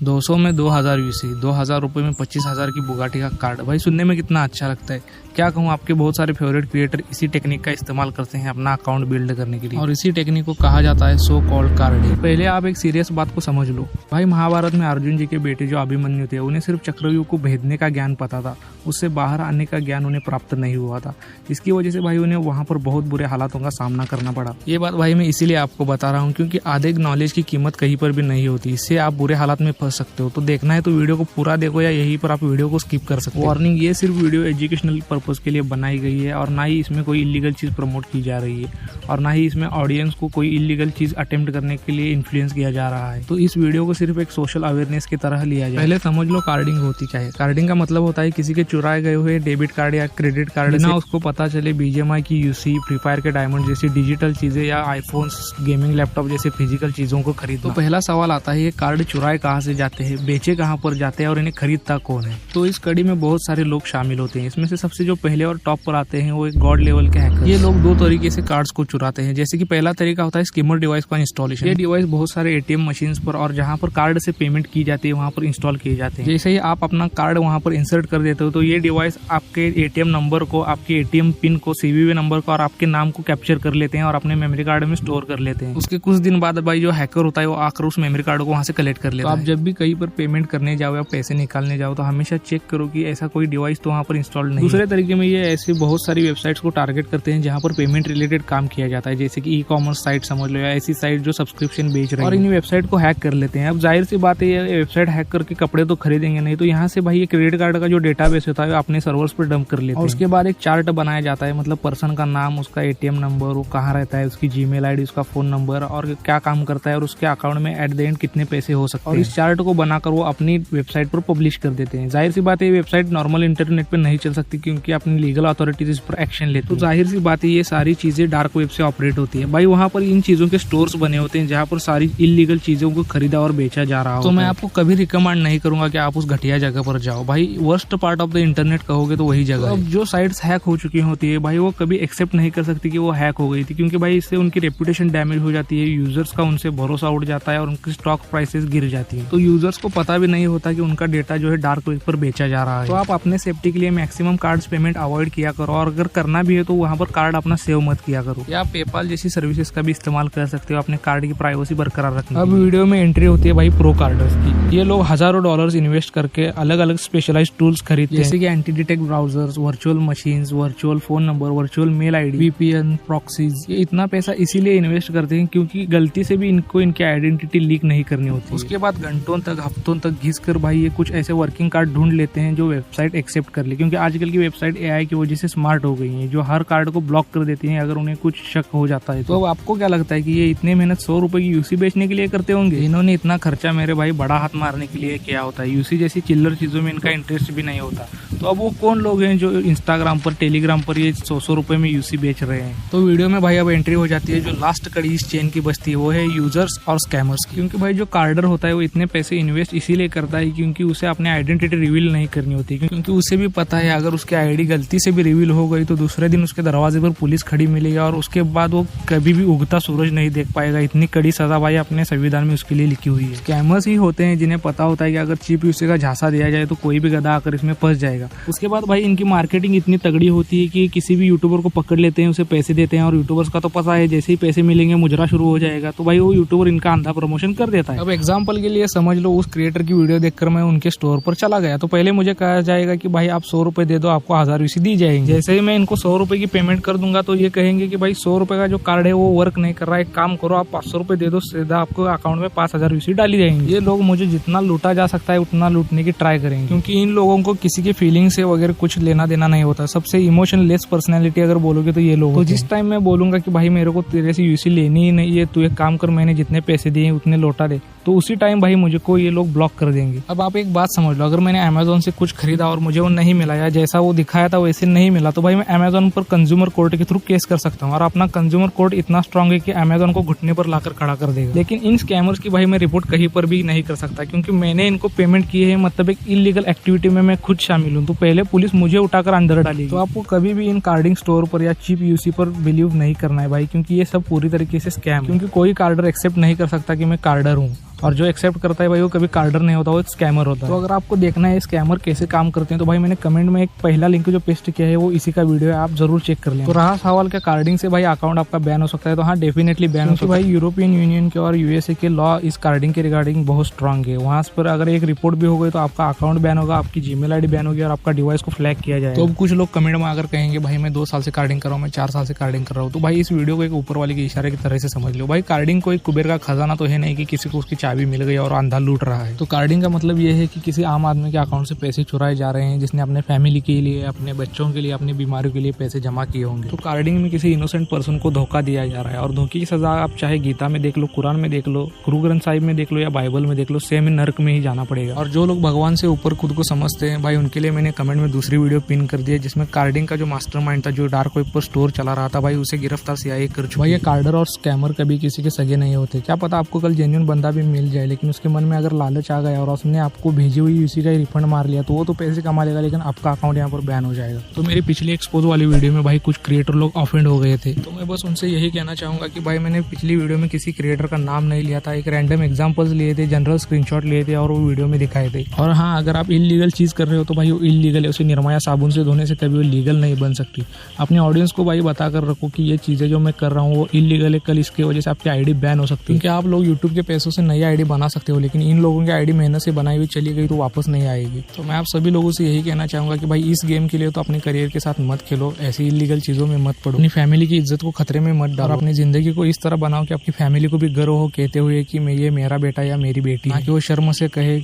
$200 में 2000 यूसी, 2000 रुपये में 25,000 की बुगाटी का कार्ड। भाई सुनने में कितना अच्छा लगता है। क्या कहूँ, आपके बहुत सारे फेवरेट क्रिएटर इसी टेक्निक का इस्तेमाल करते हैं अपना अकाउंट बिल्ड करने के लिए, और इसी टेक्निक को कहा जाता है सो कॉल्ड कार्डिंग। पहले आप एक सीरियस बात को समझ लो भाई, महाभारत में अर्जुन जी के बेटे जो अभिमन्यु थे, उन्हें सिर्फ चक्रव्यूह को भेदने का ज्ञान पता था, उससे बाहर आने का ज्ञान उन्हें प्राप्त नहीं हुआ था। इसकी वजह से भाई उन्हें वहां पर बहुत बुरे हालातों का सामना करना पड़ा। ये बात भाई मैं इसीलिए आपको बता रहा हूँ क्योंकि आधे नॉलेज की कीमत कहीं पर भी नहीं होती, इससे आप बुरे हालात में फंस सकते हो। तो देखना है तो वीडियो को पूरा देखो, या यहीं पर आप वीडियो को स्किप कर सकते हो। वार्निंग, ये सिर्फ वीडियो एजुकेशनल पर्पज के लिए बनाई गई है और ना ही इसमें कोई इलीगल चीज प्रमोट की जा रही है, और ना ही इसमें ऑडियंस को कोई इलीगल चीज अटेम्प्ट करने के लिए इन्फ्लुएंस किया जा रहा है। तो इस वीडियो को सिर्फ एक सोशल अवेयरनेस की तरह लिया जाए। पहले समझ लो कार्डिंग होती क्या है। कार्डिंग का मतलब होता है किसी के चुराए गए हुए डेबिट कार्ड या क्रेडिट कार्ड ना उसको पता चले BGMI की यूसी, फ्री फायर के डायमंड जैसी डिजिटल चीजें या आईफोन्स, गेमिंग लैपटॉप जैसे फिजिकल चीजों को खरीदना। तो पहला सवाल आता है, ये कार्ड चुराए कहाँ से जाते हैं, बेचे कहाँ पर जाते हैं और इन्हें खरीदता कौन है। तो इस कड़ी में बहुत सारे लोग शामिल होते हैं। इसमें से सबसे जो पहले और टॉप पर आते हैं वो एक गॉड लेवल के हैकर। ये लोग दो तरीके से कार्ड्स को चुराते हैं। जैसे कि पहला तरीका होता है स्किमर डिवाइस का इंस्टॉलेशन। ये डिवाइस बहुत सारे ATM मशीन्स पर और जहाँ पर कार्ड से पेमेंट की जाती है वहाँ पर इंस्टॉल किए जाते हैं। जैसे ही आप अपना कार्ड वहाँ पर इंसर्ट कर देते हो तो ये डिवाइस आपके ATM नंबर को, आपके ATM पिन को, CVV नंबर को और आपके नाम को कैप्चर कर लेते हैं और अपने मेमोरी कार्ड में स्टोर कर लेते हैं। उसके कुछ दिन बाद भाई जो हैकर होता है वो आकर उस मेमोरी कार्ड को वहाँ से कलेक्ट कर लेता है। आप जब भी कहीं पर पेमेंट करने जाओ या पैसे निकालने जाओ तो हमेशा चेक करो कि ऐसा कोई डिवाइस तो वहाँ पर इंस्टॉल नहीं। दूसरे तरीके में ये ऐसी बहुत सारी वेबसाइट्स को टारगेट करते हैं जहाँ पर पेमेंट रिलेटेड काम किया जाता है, जैसे कि ई-कॉमर्स साइट समझ लो, या ऐसी साइट जो सब्सक्रिप्शन बेच रही है, और इन वेबसाइट को हैक कर लेते हैं। अब जाहिर सी बात है ये वेबसाइट हैक करके कपड़े तो खरीदेंगे नहीं, तो यहाँ से भाई ये क्रेडिट कार्ड का जो डेटाबेस होता है अपने सर्वर्स पर डंप कर लेते हैं। और उसके बाद एक चार्ट बनाया जाता है, मतलब पर्सन का नाम, उसका ATM नंबर, वो कहाँ रहता है, उसकी जीमेल ID, उसका फोन नंबर और क्या काम करता है और उसके अकाउंट में एट द एंड कितने पैसे हो सकते हैं। और इस चार्ट को बनाकर वो अपनी वेबसाइट पर पब्लिश कर देते हैं। जाहिर सी बात है ये वेबसाइट नॉर्मल इंटरनेट पर नहीं चल सकती क्योंकि अपनी लीगल अथॉरिटीज इस पर एक्शन लेती है। तो जाहिर सी बात है ये सारी चीजें डार्क वेब से ऑपरेट होती है। भाई वहाँ पर इन चीजों के स्टोर्स बने होते हैं जहाँ पर सारी इलीगल चीजों को खरीदा और बेचा जा रहा हो। तो मैं आपको कभी रिकमेंड नहीं करूंगा कि आप उस घटिया जगह पर जाओ। भाई worst part of the internet कहोगे तो वही जगह है। अब जो साइट्स हैक हो चुकी होती है भाई वो कभी एक्सेप्ट नहीं कर सकती कि वो हैक हो गई थी, क्योंकि भाई इससे उनकी रेपुटेशन डैमेज हो जाती है, यूजर्स का उनसे भरोसा उठ जाता है और उनकी स्टॉक प्राइसेस गिर जाती है। तो यूजर्स को पता भी नहीं होता कि उनका डेटा जो है डार्क वेब पर बेचा जा रहा है। तो आप अपने सेफ्टी के लिए मैक्सिमम कार्ड्स पेमेंट अवॉइड किया करो, और अगर करना भी है तो वहाँ पर कार्ड अपना सेव मत किया करो। या पेपाल जैसी सर्विसेज का भी इस्तेमाल कर सकते हो अपने कार्ड की प्राइवेसी बरकरार रखने। अब वीडियो में एंट्री होती है भाई प्रो कार्डर्स की। ये लोग हजारों डॉलर्स इन्वेस्ट करके अलग अलग स्पेशलाइज्ड टूल्स खरीदते हैं, जैसे कि anti detect browsers, virtual machines, virtual phone number, virtual mail ID, VPN, proxies. ये इतना पैसा इसीलिए इन्वेस्ट करते हैं क्योंकि गलती से भी इनको इनकी आइडेंटिटी लीक नहीं करनी होती। उसके बाद घंटों तक, हफ्तों तक घिस कर भाई ये कुछ ऐसे वर्किंग कार्ड ढूंढ लेते हैं जो वेबसाइट एक्सेप्ट कर ले, क्योंकि आजकल की वेबसाइट AI की वजह से स्मार्ट हो गई है, जो हर कार्ड को ब्लॉक कर देती है अगर उन्हें कुछ शक हो जाता है। तो अब आपको क्या लगता है कि ये इतने मेहनत 100 रुपए की यूसी बेचने के लिए करते होंगे? इन्होंने इतना खर्चा मेरे भाई बड़ा हाथ मारने के लिए किया होता है। यूसी जैसी चिल्लर चीजों में इनका इंटरेस्ट भी नहीं होता। तो अब वो कौन लोग हैं जो इंस्टाग्राम पर, टेलीग्राम पर ये 100 रुपए में यूसी बेच रहे हैं? तो वीडियो में भाई अब एंट्री हो जाती है जो लास्ट कड़ी इस चेन की बचती है, वो है यूजर्स और स्कैमर्स की। क्योंकि भाई जो कार्डर होता है वो इतने पैसे इन्वेस्ट इसीलिए करता है क्योंकि उसे अपनी आइडेंटिटी रिवील नहीं करनी होती, क्योंकि उसे भी पता है अगर उसकी ID गलती से भी रिवील हो गई तो दूसरे दिन उसके दरवाजे पर पुलिस खड़ी मिलेगी और उसके बाद वो कभी भी उगता सूरज नहीं देख पाएगा। इतनी कड़ी सजा भाई अपने संविधान में उसके लिए लिखी हुई है। स्कैमर्स ही होते हैं जिन्हें पता होता है कि अगर चीप यूसी का झांसा दिया जाए तो कोई भी गधा आकर इसमें फंस जाएगा। उसके बाद भाई इनकी मार्केटिंग इतनी तगड़ी होती है कि किसी भी यूट्यूबर को पकड़ लेते हैं, उसे पैसे देते हैं, और यूट्यूबर्स का तो पता है जैसे ही पैसे मिलेंगे मुजरा शुरू हो जाएगा, तो भाई वो यूट्यूबर इनका अंधा प्रमोशन कर देता है। अब एग्जाम्पल के लिए समझ लो उस क्रिएटर की वीडियो देखकर मैं उनके स्टोर पर चला गया, तो पहले मुझे कहा जाएगा कि भाई आप 100 रुपए दे दो, आपको 1000 यूसी दी जाएंगे। जैसे ही मैं इनको 100 रुपए की पेमेंट कर दूंगा तो ये कहेंगे कि भाई 100 रुपए का जो कार्ड है वो वर्क नहीं कर रहा है, एक काम करो आप 500 रुपए दे दो, सीधा आपको अकाउंट में 5000 यूसी डाली जाएंगे। ये लोग मुझे जितना लूटा जा सकता है उतना लूटने की ट्राई करेंगे, क्योंकि इन लोगों को किसी के फीलिंग से वगैरह कुछ लेना देना नहीं होता। सबसे इमोशनलेस पर्सनैलिटी अगर बोलोगे तो ये लोग। तो जिस टाइम मैं बोलूंगा कि भाई मेरे को तेरे से यूसी लेनी ही नहीं है, तू एक काम कर, मैंने जितने पैसे दिए उतने लौटा दे, तो उसी टाइम भाई मुझे को ये लोग ब्लॉक कर देंगे। अब आप एक बात समझ लो, अगर मैंने अमेजोन से कुछ खरीदा और मुझे वो नहीं मिला या जैसा वो दिखाया था वैसे नहीं मिला, तो भाई मैं अमेजोन पर कंज्यूमर कोर्ट के थ्रू केस कर सकता हूँ और अपना कंज्यूमर कोर्ट इतना स्ट्रांग है कि अमेजोन को घुटने पर लाकर खड़ा कर देगा। लेकिन इन स्कैमर्स की भाई मैं रिपोर्ट कहीं पर भी नहीं कर सकता, क्योंकि मैंने इनको पेमेंट की है, मतलब एक इलीगल एक्टिविटी में मैं खुद शामिल हूँ, तो पहले पुलिस मुझे उठाकर अंदर डालेगी। तो आपको कभी भी इन कार्डिंग स्टोर पर या चीप यूसी पर बिलीव नहीं करना है भाई, क्योंकि ये सब पूरी तरीके से स्कैम है। क्योंकि कोई कार्डर एक्सेप्ट नहीं कर सकता कि मैं कार्डर हूँ, और जो एक्सेप्ट करता है भाई वो कभी कार्डर नहीं होता, वो एक स्कैमर होता है। तो अगर आपको देखना है स्कैमर कैसे काम करते हैं, तो भाई मैंने कमेंट में एक पहला लिंक जो पेस्ट किया है वो इसी का वीडियो है, आप जरूर चेक कर लें। तो रहा सवाल क्या कार्डिंग से भाई अकाउंट आपका बैन हो सकता है, तो हाँ डेफिनेटली बैन हो सकता है भाई। यूरोपियन यूनियन के और यूएसए के लॉ इस कार्डिंग के रिगार्डिंग बहुत स्ट्रांग है। वहाँ पर अगर एक रिपोर्ट भी हो गई तो आपका अकाउंट बैन होगा, आपकी जीमेल आईडी बैन होगी और आपका डिवाइस को फ्लैग किया जाएगा। तो अब कुछ लोग कमेंट में अगर कहेंगे भाई मैं 2 साल से कार्डिंग कर रहा हूँ, मैं 4 साल से कार्डिंग कर रहा हूँ, तो भाई इस वीडियो को एक ऊपर वाले के इशारे की तरह से समझ लो। भाई कार्डिंग कोई कुबेर का खजाना तो है नहीं कि किसी को उसकी चाबी मिल गई और लूट रहा है। तो कार्डिंग का मतलब ये है कि किसी आम आदमी के अकाउंट से पैसे चुराए जा रहे हैं, जिसने अपने फैमिली के लिए, अपने बच्चों के लिए, अपनी बीमारियों के लिए पैसे जमा किए होंगे। तो कार्डिंग में किसी इनोसेंट पर्सन को धोखा दिया जा रहा है, और धोखे की सजा आप चाहे गीता में देख लो, कुरान में देख लो, गुरु ग्रंथ साहिब में देख लो या बाइबल में देख लो, सेम नर्क में ही जाना पड़ेगा। और जो लोग भगवान से ऊपर खुद को समझते हैं भाई, उनके लिए मैंने कमेंट में दूसरी वीडियो पिन कर दी है, जिसमें कार्डिंग का जो मास्टरमाइंड था, जो डार्क वेब पर स्टोर चला रहा था भाई, उसे गिरफ्तार CIA कर चुकी है। ये कार्डर और स्कैमर कभी किसी के सगे नहीं होते। क्या पता आपको कल जेन्युइन बंदा भी मिल जाए, लेकिन उसके मन में अगर लालच आ गया और उसने आपको भेजी हुई यूसी का रिफंड मार लिया, तो वो तो पैसे कमा लेगा, लेकिन आपका अकाउंट यहाँ पर बैन हो जाएगा। तो मेरी पिछली एक्सपोज वाली वीडियो में भाई कुछ क्रिएटर लोग ऑफेंड हो गए थे, तो मैं बस उनसे यही कहना चाहूंगा कि भाई मैंने पिछली वीडियो में किसी क्रिएटर का नाम नहीं लिया था, एक रैंडम एग्जांपल्स लिए थे, जनरल स्क्रीनशॉट लिए थे और वो वीडियो में दिखाए थे। और हाँ, अगर आप इलीगल चीज कर रहे हो तो भाई वो इलीगल है, उसे निर्माया साबुन से धोने से कभी वो लीगल नहीं बन सकती। अपने ऑडियंस को भाई बता कर रखो कि ये चीजें जो मैं कर रहा हूँ वो इलीगल है, कल इसकी वजह से आपकी आईडी बैन हो सकती है। क्योंकि आप लोग यूट्यूब के पैसों से नई आईडी बना सकते हो, लेकिन इन लोगों की आईडी मेहनत से बनाई हुई चली गई तो वापस नहीं आएगी। तो मैं आप सभी लोगों से यही कहना चाहूंगा कि भाई इस गेम के लिए तो अपने करियर के साथ मत खेलो, ऐसी इलीगल चीजों में मत पड़ो, अपनी फैमिली की इज्जत को खतरे में मत डालो, अपनी जिंदगी को इस तरह बनाओ कि आपकी फैमिली को भी गर्व हो कहते हुए कि मैं ये मेरा बेटा या मेरी बेटी, ना कि वो शर्म से कहे